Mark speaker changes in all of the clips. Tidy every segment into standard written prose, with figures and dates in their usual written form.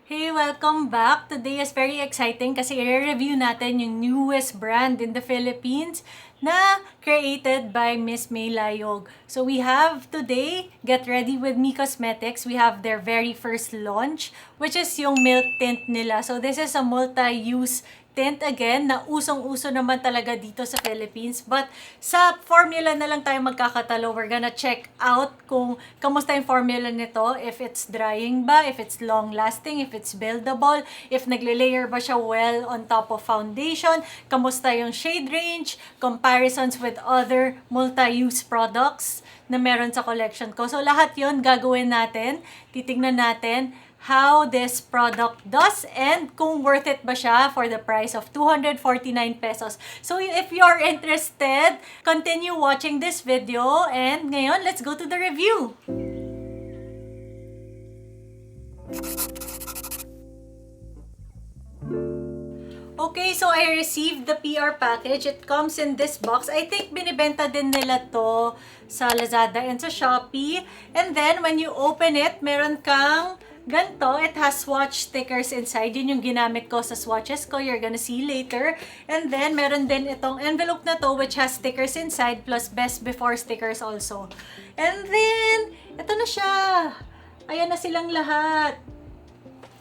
Speaker 1: Hey, welcome back! Today is very exciting kasi i-review natin yung newest brand in the Philippines na created by Miss May Layog. So we have today, get ready with Me Cosmetics. We have their very first launch, which is yung milk tint nila. So this is a multi-use tint again na usong-uso naman talaga dito sa Philippines. But sa formula na lang tayo magkakatalo. We're gonna check out kung kamusta yung formula nito, if it's drying ba, if it's long-lasting, if it's buildable, if nagle-layer ba siya well on top of foundation, kamusta yung shade range, comparisons with other multi-use products na meron sa collection ko. So lahat yon gagawin natin, titignan natin how this product does and kung worth it ba siya for the price of 249 pesos. So if you're interested, continue watching this video and ngayon, let's go to the review. Okay, so I received the PR package. It comes in this box. I think binibenta din nila to sa Lazada and sa Shopee. And then, when you open it, meron kang ganito. It has swatch stickers inside. Yun yung ginamit ko sa swatches ko. You're gonna see later. And then, meron din itong envelope na to which has stickers inside plus best before stickers also. And then, ito na siya. Ayan na silang lahat.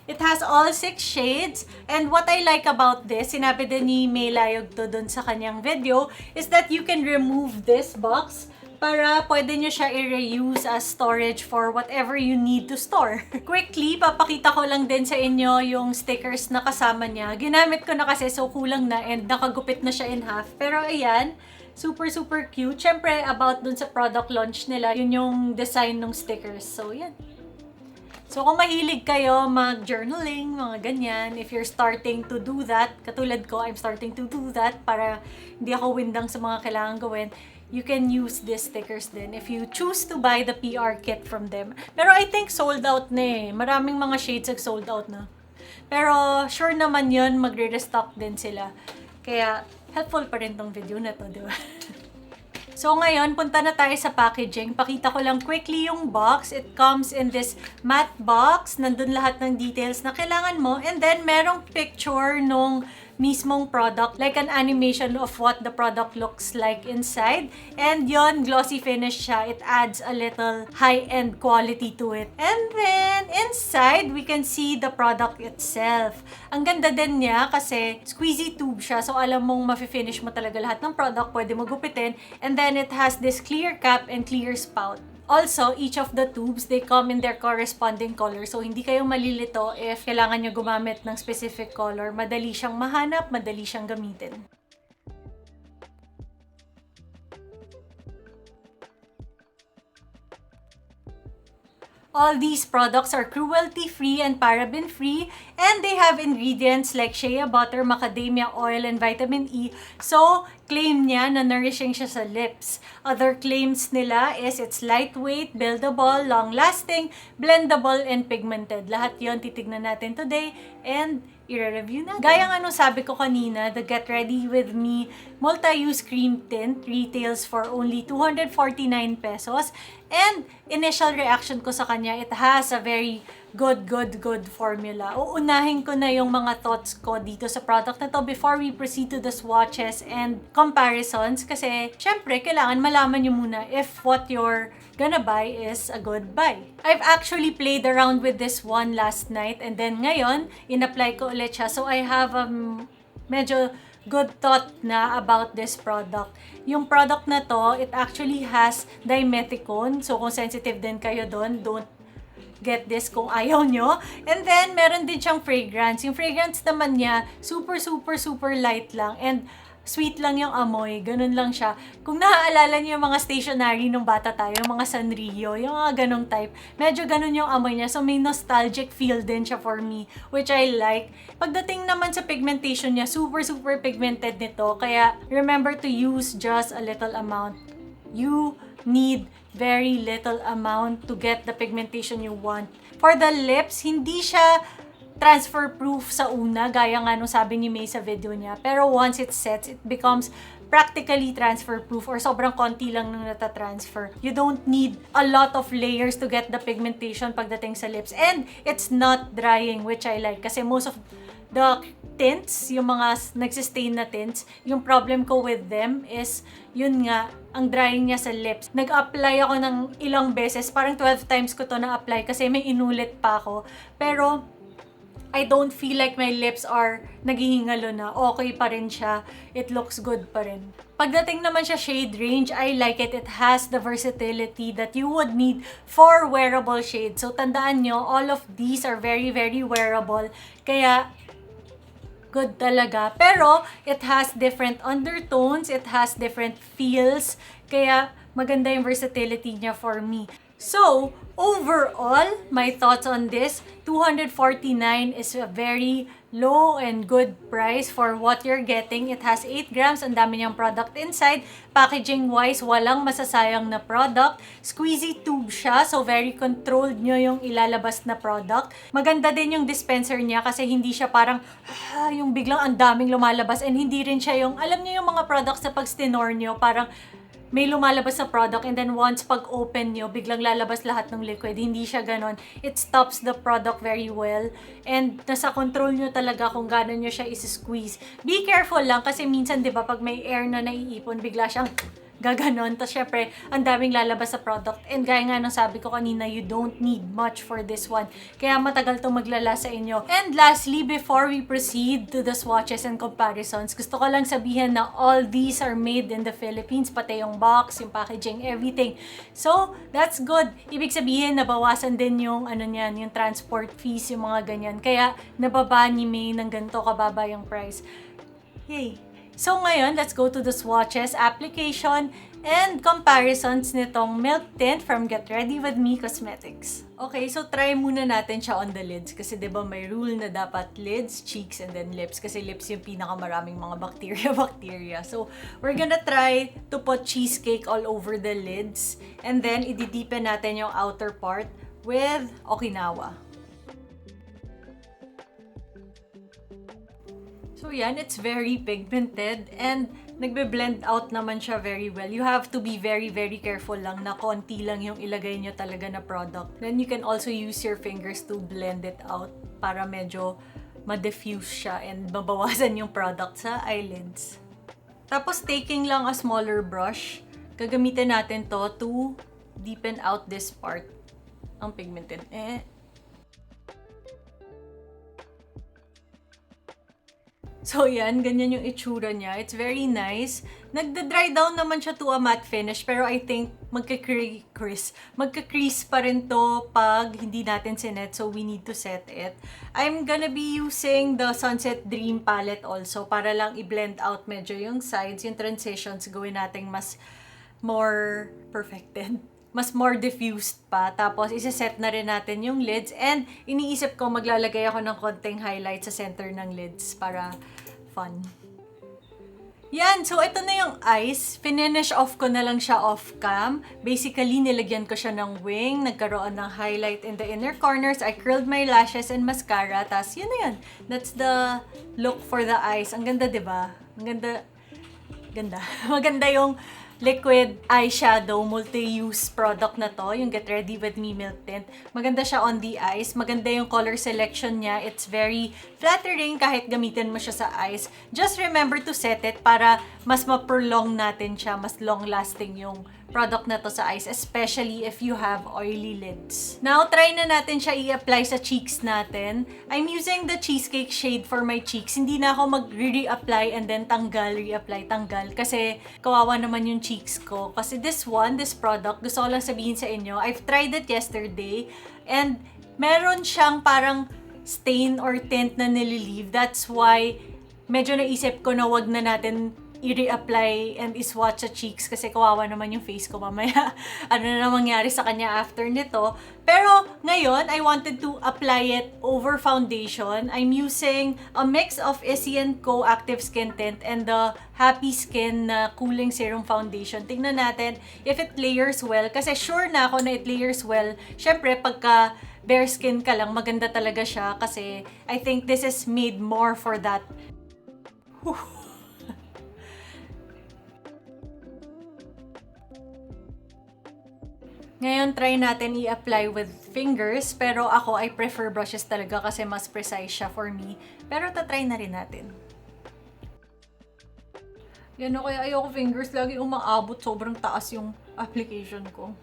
Speaker 1: It has all 6 shades. And what I like about this, sinabi din ni May Layog to dun sa kanyang video, is that you can remove this box para pwede nyo siya i-reuse as storage for whatever you need to store. Quickly, papakita ko lang din sa inyo yung stickers na kasama niya. Ginamit ko na kasi so kulang na and nakagupit na siya in half. Pero ayan, super cute. Siyempre, about dun sa product launch nila, yun yung design ng stickers. So, yan. So, kung mahilig kayo mag-journaling, mga ganyan, if you're starting to do that, katulad ko, I'm starting to do that para hindi ako windang sa mga kailangan gawin, you can use these stickers din if you choose to buy the PR kit from them. Pero I think sold out na eh. Maraming mga shades sold out na. Pero sure naman yun, magre-restock din sila. Kaya helpful pa rin tong video na to, di ba? So ngayon, punta na tayo sa packaging. Pakita ko lang quickly yung box. It comes in this matte box. Nandun lahat ng details na kailangan mo. And then, merong picture nung mismong product. Like an animation of what the product looks like inside. And yon glossy finish siya. It adds a little high-end quality to it. And then, inside, we can see the product itself. Ang ganda din niya kasi squeezy tube siya. So, alam mong mafe-finish mo talaga lahat ng product. Pwede mo gupitin. And then, it has this clear cap and clear spout. Also, each of the tubes, they come in their corresponding color. So, hindi kayo malilito if kailangan nyo gumamit ng specific color. Madali siyang mahanap, madali siyang gamitin. All these products are cruelty-free and paraben-free, and they have ingredients like shea butter, macadamia oil, and vitamin E. So, claim niya na nourishing siya sa lips. Other claims nila is it's lightweight, buildable, long-lasting, blendable, and pigmented. Lahat yon titignan natin today, and i-review na. Gaya nga nung sabi ko kanina, the Get Ready With Me multi-use cream tint retails for only 249 pesos. And initial reaction ko sa kanya, it has a very good formula. Uunahin ko na yung mga thoughts ko dito sa product na to before we proceed to the swatches and comparisons. Kasi, syempre, kailangan malaman nyo muna if what you're gonna buy is a good buy. I've actually played around with this one last night and then ngayon, in-apply ko ulit siya. So, I have medyo good thought na about this product. Yung product na to, it actually has dimethicone. So, kung sensitive din kayo doon, don't get this kung ayaw nyo. And then, meron din siyang fragrance. Yung fragrance naman niya, super light lang. And sweet lang yung amoy, ganun lang siya. Kung naaalala niyo yung mga stationery nung bata tayo, yung mga Sanrio, yung mga ganung type, medyo ganun yung amoy niya. So may nostalgic feel din siya for me, which I like. Pagdating naman sa pigmentation niya, super pigmented nito. Kaya remember to use just a little amount. You need very little amount to get the pigmentation you want. For the lips, hindi siya transfer proof sa una, gaya nga nung sabi ni May sa video niya. Pero once it sets, it becomes practically transfer-proof or sobrang konti lang nung natatransfer. You don't need a lot of layers to get the pigmentation pagdating sa lips. And it's not drying, which I like. Kasi most of the tints, yung mga nagsistain na tints, yung problem ko with them is, yun nga, ang drying niya sa lips. Nag-apply ako ng ilang beses, parang 12 times ko to na-apply kasi may inulit pa ako. Pero, I don't feel like my lips are naghihingalo na. Okay pa rin siya. It looks good pa rin. Pagdating naman siya shade range, I like it. It has the versatility that you would need for wearable shades. So, tandaan nyo, all of these are very, very wearable. Kaya, good talaga. Pero, it has different undertones. It has different feels. Kaya, maganda yung versatility niya for me. So, overall, my thoughts on this, $249 is a very low and good price for what you're getting. It has 8 grams, ang dami niyang product inside. Packaging-wise, walang masasayang na product. Squeezy tube siya, so very controlled nyo yung ilalabas na product. Maganda din yung dispenser niya kasi hindi siya parang, yung biglang ang daming lumalabas, and hindi rin siya yung, alam niyo yung mga products na pag stinor nyo, parang, may lumalabas na product and then once pag open nyo, biglang lalabas lahat ng liquid. Hindi siya ganon. It stops the product very well. And nasa control nyo talaga kung gano'n nyo siya isi-squeeze. Be careful lang kasi minsan, di ba, pag may air na naiipon, bigla siyang gaganon. Tapos syempre, ang daming lalabas sa product. And gaya nga nung sabi ko kanina, you don't need much for this one. Kaya matagal itong maglala sa inyo. And lastly, before we proceed to the swatches and comparisons, gusto ko lang sabihin na all these are made in the Philippines. Pati yung box, yung packaging, everything. So, that's good. Ibig sabihin, nabawasan din yung, yung transport fees, yung mga ganyan. Kaya, nababa ni May ng ganito kababa yung price. Yay! So ngayon, let's go to the swatches, application, and comparisons nitong Milk Tint from Get Ready With Me Cosmetics. Okay, so try muna natin siya on the lids kasi 'di ba may rule na dapat lids, cheeks, and then lips kasi lips yung pinakamaraming mga bacteria. So we're gonna try to put cheesecake all over the lids and then i-deepen natin yung outer part with Okinawa. So yan, it's very pigmented and nagbe-blend out naman siya very well. You have to be very, very careful lang na konti lang yung ilagay nyo talaga na product. Then you can also use your fingers to blend it out para medyo ma-diffuse siya and mabawasan yung product sa eyelids. Tapos taking lang a smaller brush, gagamitin natin to to deepen out this part. Ang pigmented. So yan, ganyan yung itsura niya. It's very nice. Nagda-dry down naman siya to a matte finish, pero I think magka-crease pa rin to pag hindi natin sinet, so we need to set it. I'm gonna be using the Sunset Dream palette also para lang i-blend out medyo yung sides, yung transitions, gawin nating mas more perfected. Mas more diffused pa. Tapos, isa-set na rin natin yung lids. And, iniisip ko maglalagay ako ng konting highlight sa center ng lids para fun. Yan. So, ito na yung eyes. Finish off ko na lang siya off-cam. Basically, nilagyan ko siya ng wing. Nagkaroon ng highlight in the inner corners. I curled my lashes and mascara. Tapos, yun na yun. That's the look for the eyes. Ang ganda, diba? Ang ganda. Ganda. Maganda yung liquid eyeshadow multi-use product na to, yung Get Ready With Me Milk Tint. Maganda siya on the eyes. Maganda yung color selection niya. It's very flattering kahit gamitin mo siya sa eyes. Just remember to set it para mas ma-prolong natin siya, mas long-lasting yung product na to sa eyes, especially if you have oily lids. Now, try na natin siya i-apply sa cheeks natin. I'm using the cheesecake shade for my cheeks. Hindi na ako mag-re-apply and then tanggal, re-apply, tanggal. Kasi kawawa naman yung cheeks ko. Kasi this product, gusto ko lang sabihin sa inyo, I've tried it yesterday and meron siyang parang stain or tint na nililieve. That's why medyo naisip ko na wag na natin i-reapply and iswatch sa cheeks kasi kawawa naman yung face ko mamaya. Ano na mangyari sa kanya after nito. Pero ngayon, I wanted to apply it over foundation. I'm using a mix of Essie & Co. Active Skin Tint and the Happy Skin na Cooling Serum Foundation. Tingnan natin if it layers well. Kasi sure na ako na it layers well. Syempre, pagka bare skin ka lang, maganda talaga siya kasi I think this is made more for that. Ngayon, try natin i-apply with fingers. Pero ako, I prefer brushes talaga kasi mas precise siya for me. Pero tatry na rin natin. Yan o, kaya ayoko fingers. Lagi umaabot. Sobrang taas yung application ko.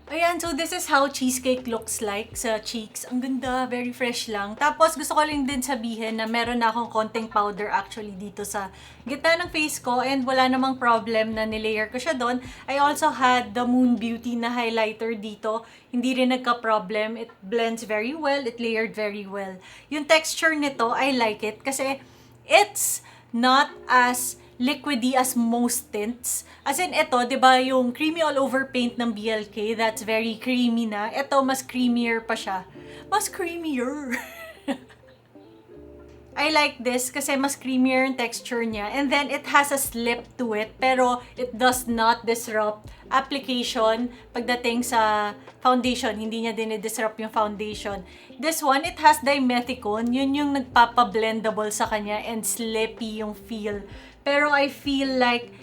Speaker 1: Ayan, so this is how cheesecake looks like sa cheeks. Ang ganda, very fresh lang. Tapos gusto ko lang din sabihin na meron na akong konting powder actually dito sa gitna ng face ko and wala namang problem na nilayer ko siya doon. I also had the Moon Beauty na highlighter dito. Hindi rin nagka-problem. It blends very well. It layered very well. Yung texture nito, I like it kasi it's not as liquidy as most tints. As in, ito, di ba yung creamy all over paint ng BLK, that's very creamy na. Ito, mas creamier pa siya. Mas creamier! I like this kasi mas creamier yung texture niya. And then, it has a slip to it, pero it does not disrupt application pagdating sa foundation. Hindi niya dinidisrupt yung foundation. This one, it has dimethicone. Yun yung nagpapa-blendable sa kanya and slippy yung feel. Pero I feel like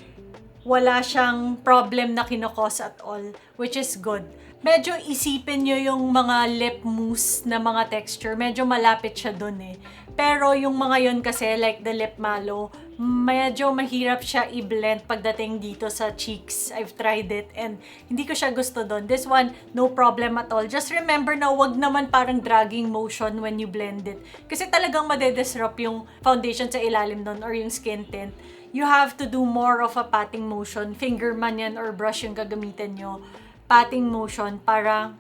Speaker 1: wala siyang problem na kinokos at all, which is good. Medyo isipin nyo yung mga lip mousse na mga texture. Medyo malapit siya dun eh. Pero yung mga yon kasi, like the lip mallow, medyo mahirap siya i-blend pagdating dito sa cheeks. I've tried it and hindi ko siya gusto dun. This one, no problem at all. Just remember na wag naman parang dragging motion when you blend it. Kasi talagang madedisrupt yung foundation sa ilalim dun or yung skin tint. You have to do more of a patting motion. Finger man yan or brush yung gagamitin nyo. Patting motion para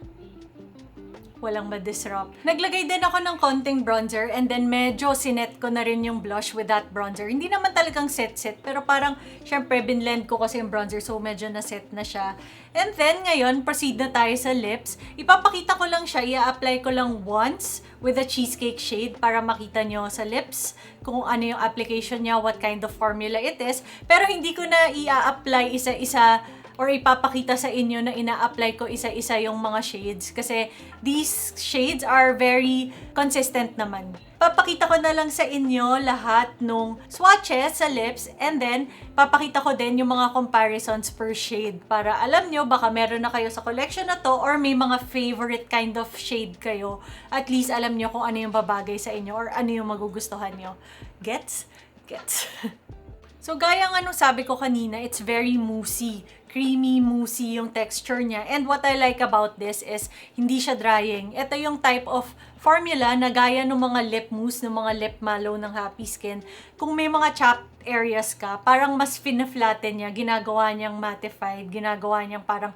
Speaker 1: walang ma-disrupt. Naglagay din ako ng konting bronzer and then medyo sinet ko na rin yung blush with that bronzer. Hindi naman talagang set-set, pero parang syempre binlend ko kasi yung bronzer so medyo na-set na siya. And then ngayon, proceed na tayo sa lips. Ipapakita ko lang siya, i-apply ko lang once with a cheesecake shade para makita nyo sa lips kung ano yung application niya, what kind of formula it is. Pero hindi ko na i-apply isa-isa or ipapakita sa inyo na ina-apply ko isa-isa yung mga shades kasi these shades are very consistent naman. Papakita ko na lang sa inyo lahat nung swatches sa lips and then papakita ko din yung mga comparisons per shade para alam nyo baka meron na kayo sa collection na to or may mga favorite kind of shade kayo. At least alam nyo kung ano yung babagay sa inyo or ano yung magugustuhan nyo. Gets? Gets. So, gaya nga nung sabi ko kanina, it's very moussey. Creamy, moussey yung texture niya. And what I like about this is, hindi siya drying. Ito yung type of formula na gaya ng mga lip mousse, ng mga lip mallow ng Happy Skin. Kung may mga chapped areas ka, parang mas fina-flatten niya, ginagawa niyang mattified, ginagawa niyang parang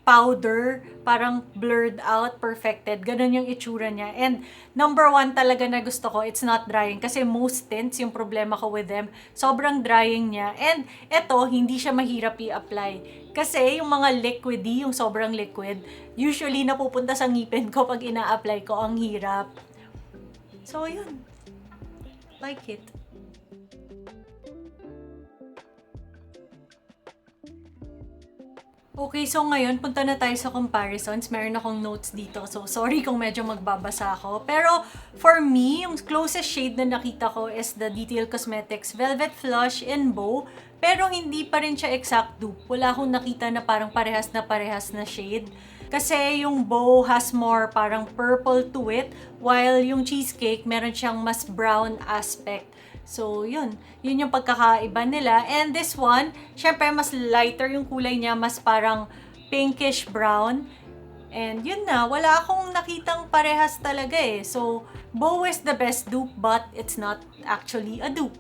Speaker 1: powder, parang blurred out, perfected. Ganun yung itsura niya. And number one talaga na gusto ko, it's not drying. Kasi most tints, yung problema ko with them, sobrang drying niya. And eto, hindi siya mahirap i-apply. Kasi yung mga liquidy, yung sobrang liquid, usually napupunta sa ngipin ko pag ina-apply ko, ang hirap. So, yun. Like it. Okay, so ngayon, punta na tayo sa comparisons. Meron akong notes dito. So, sorry kung medyo magbabasa ako. Pero, for me, yung closest shade na nakita ko is the Detail Cosmetics Velvet Flush in Bow. Pero, hindi pa rin siya exact dupe. Wala akong nakita na parang parehas na shade. Kasi yung Bow has more parang purple to it, while yung Cheesecake, meron siyang mas brown aspect. So, yun. Yun yung pagkakaiba nila. And this one, syempre, mas lighter yung kulay niya. Mas parang pinkish brown. And yun na. Wala akong nakitang parehas talaga eh. So, Bow is the best dupe, but it's not actually a dupe.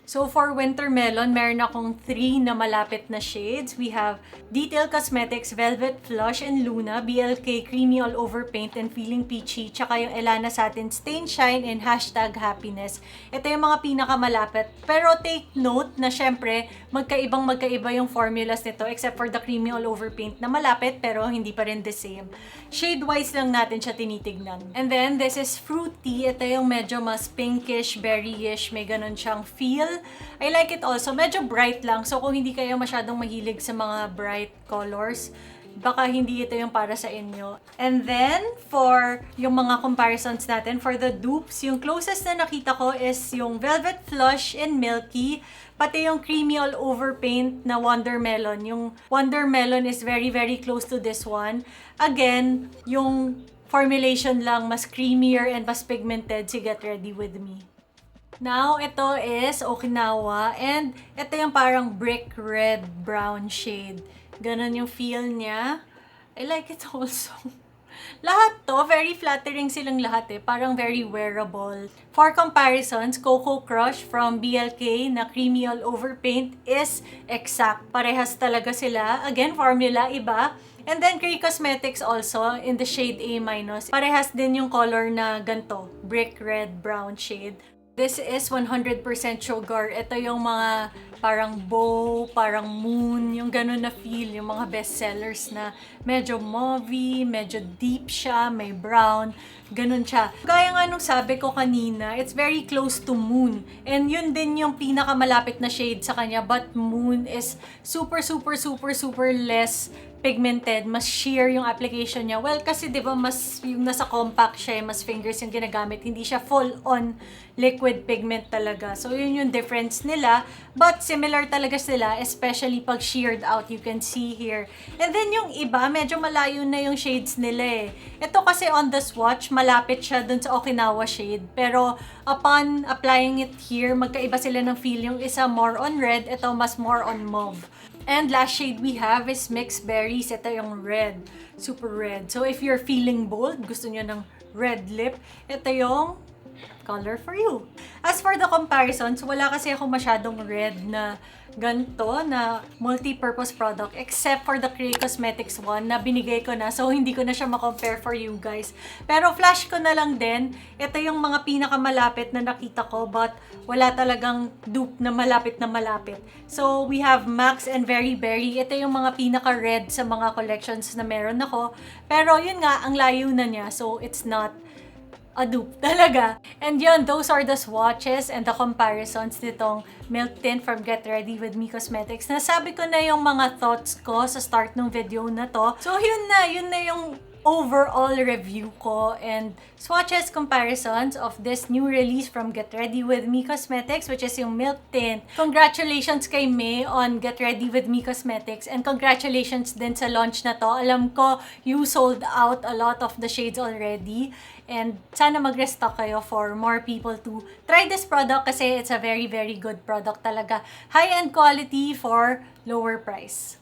Speaker 1: So, for Winter Melon, meron akong 3 na malapit na shades. We have Detail Cosmetics Velvet Flush in Luna, BLK Creamy All Over Paint and Feeling Peachy, tsaka yung Elana Satin Stain Shine and #happiness. Ito yung mga pinakamalapit. Pero take note na syempre, magkaiba yung formulas nito except for the Creamy All Over Paint na malapit pero hindi pa rin the same. Shade-wise lang natin siya tinitignan. And then, this is Fruity. Ito yung medyo mas pinkish, berryish, may ganun siyang feel. I like it also. Medyo bright lang. So, kung hindi kayo masyadong mahilig sa mga bright colors, baka hindi ito yung para sa inyo. And then, for yung mga comparisons natin, for the dupes, yung closest na nakita ko is yung Velvet Flush in Milky, pati yung Creamy All Over Paint na Wondermelon. Yung Wondermelon is very, very close to this one. Again, yung formulation lang mas creamier and mas pigmented si Get Ready With Me. Now, ito is Okinawa, and ito yung parang brick red brown shade. Ganon yung feel niya. I like it also. Lahat to, very flattering silang lahat eh. Parang very wearable. For comparisons, Coco Crush from BLK na Creamy All Over Paint is exact. Parehas talaga sila. Again, formula iba. And then, Grey Cosmetics also in the shade A-. Parehas din yung color na ganto, brick red brown shade. This is 100% sugar. Ito yung mga parang bow, parang moon, yung ganun na feel, yung mga bestsellers na medyo mauvey, medyo deep siya, may brown, ganun siya. Gaya nga nung sabi ko kanina, it's very close to moon. And yun din yung pinakamalapit na shade sa kanya, but moon is super less pigmented, mas sheer yung application niya. Well, kasi 'di ba mas yung nasa compact siya, mas fingers yung ginagamit, hindi siya full on liquid pigment talaga. So yun yung difference nila, but similar talaga sila, especially pag sheared out, you can see here. And then yung iba, medyo malayo na yung shades nila eh. Ito kasi on the swatch, malapit siya dun sa Okinawa shade, pero upon applying it here, magkaiba sila ng feel. Yung isa more on red, ito mas more on mauve. And last shade we have is Mixed Berries. Ito yung red. Super red. So if you're feeling bold, gusto niyo ng red lip, ito yung color for you. As for the comparisons, wala kasi ako masyadong red na ganito na multi-purpose product except for the Grey Cosmetics one na binigay ko na, so hindi ko na siya ma-compare for you guys. Pero flash ko na lang din, ito yung mga pinakamalapit na nakita ko, but wala talagang dupe na malapit na malapit. So we have Max and Very Berry. Ito yung mga pinaka-red sa mga collections na meron ako. Pero yun nga, ang layo na niya, so it's not a dupe talaga. And yun, those are the swatches and the comparisons nitong Milk Tint from Get Ready With Me Cosmetics. Nasabi ko na yung mga thoughts ko sa start ng video na to. So yun na yung overall review ko and swatches comparisons of this new release from Get Ready With Me Cosmetics, which is yung Milk Tint. Congratulations kay May on Get Ready With Me Cosmetics, and congratulations din sa launch na to. Alam ko you sold out a lot of the shades already, and sana mag-restock kayo for more people to try this product kasi it's a very good product talaga. High-end quality for lower price.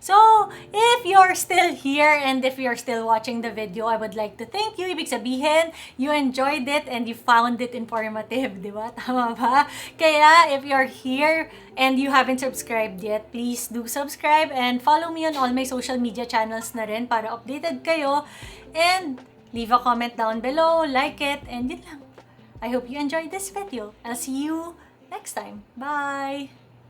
Speaker 1: So, if you're still here and if you're still watching the video, I would like to thank you. Ibig sabihin, you enjoyed it and you found it informative, di ba? Tama ba? Kaya, if you're here and you haven't subscribed yet, please do subscribe and follow me on all my social media channels na rin para updated kayo. And leave a comment down below, like it, and yun lang. I hope you enjoyed this video. I'll see you next time. Bye!